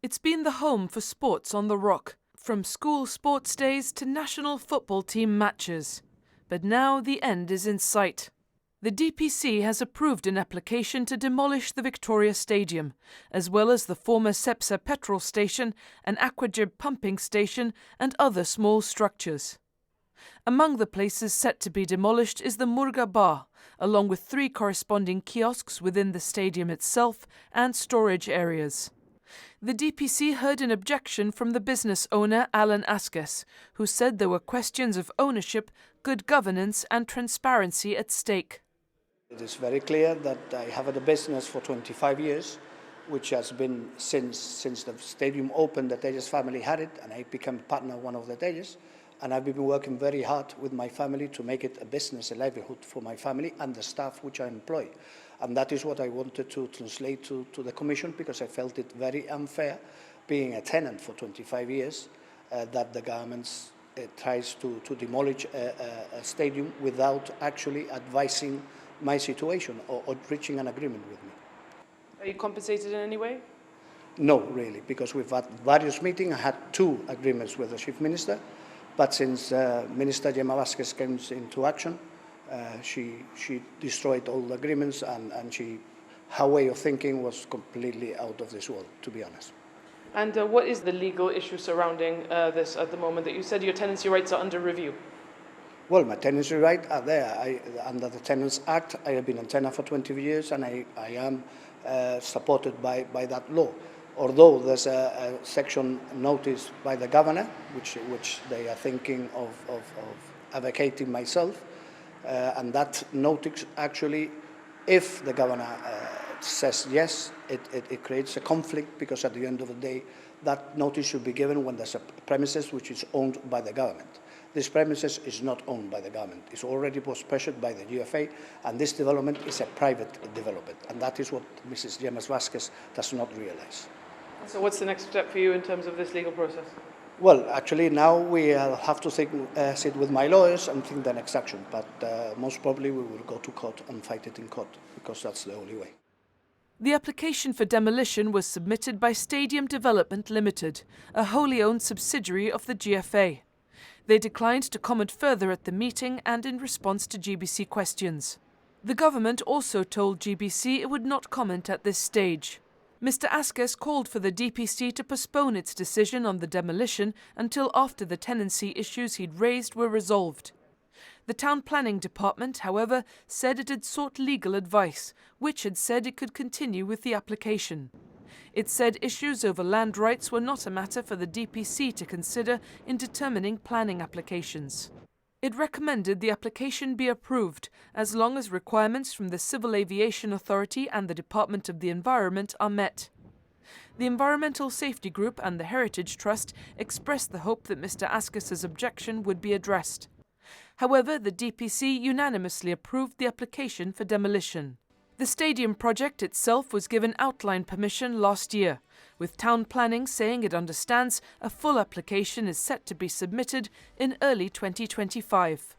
It's been the home for sports on the Rock, from school sports days to national football team matches. But now the end is in sight. The DPC has approved an application to demolish the Victoria Stadium, as well as the former Cepsa petrol station, an Aquajib pumping station and other small structures. Among the places set to be demolished is the Murga Bar, along with 3 corresponding kiosks within the stadium itself and storage areas. The DPC heard an objection from the business owner Alan Askes, who said there were questions of ownership, good governance and transparency at stake. It is very clear that I have had a business for 25 years, which has been since the stadium opened, the Tejas family had it, and I became a partner of one of the Tejas. And I've been working very hard with my family to make it a business, a livelihood for my family and the staff which I employ. And that is what I wanted to translate to the Commission, because I felt it very unfair, being a tenant for 25 years, that the government tries to demolish a stadium without actually advising my situation or reaching an agreement with me. Are you compensated in any way? No, really, because we've had various meetings. I had 2 agreements with the Chief Minister, but since Minister Gemma Vázquez came into action, she destroyed all the agreements, and her way of thinking was completely out of this world, to be honest. And what is the legal issue surrounding this at the moment? That you said your tenancy rights are under review. Well, my tenancy rights are there. Under the Tenants Act, I have been a tenant for 20 years, and I am supported by that law. Although there's a section notice by the governor, which they are thinking of advocating myself, and that notice actually, if the governor says yes, it creates a conflict, because at the end of the day, that notice should be given when there's a premises which is owned by the government. This premises is not owned by the government. It's already was pressured by the GFA, and this development is a private development, and that is what Mrs. Gemma Vázquez does not realize. So what's the next step for you in terms of this legal process? Well, actually now we have to sit with my lawyers and think the next action, but most probably we will go to court and fight it in court, because that's the only way. The application for demolition was submitted by Stadium Development Limited, a wholly owned subsidiary of the GFA. They declined to comment further at the meeting and in response to GBC questions. The government also told GBC it would not comment at this stage. Mr. Askes called for the DPC to postpone its decision on the demolition until after the tenancy issues he'd raised were resolved. The Town Planning Department, however, said it had sought legal advice, which had said it could continue with the application. It said issues over land rights were not a matter for the DPC to consider in determining planning applications. It recommended the application be approved as long as requirements from the Civil Aviation Authority and the Department of the Environment are met. The Environmental Safety Group and the Heritage Trust expressed the hope that Mr. Askes's objection would be addressed. However, the DPC unanimously approved the application for demolition. The stadium project itself was given outline permission last year, with Town Planning saying it understands a full application is set to be submitted in early 2025.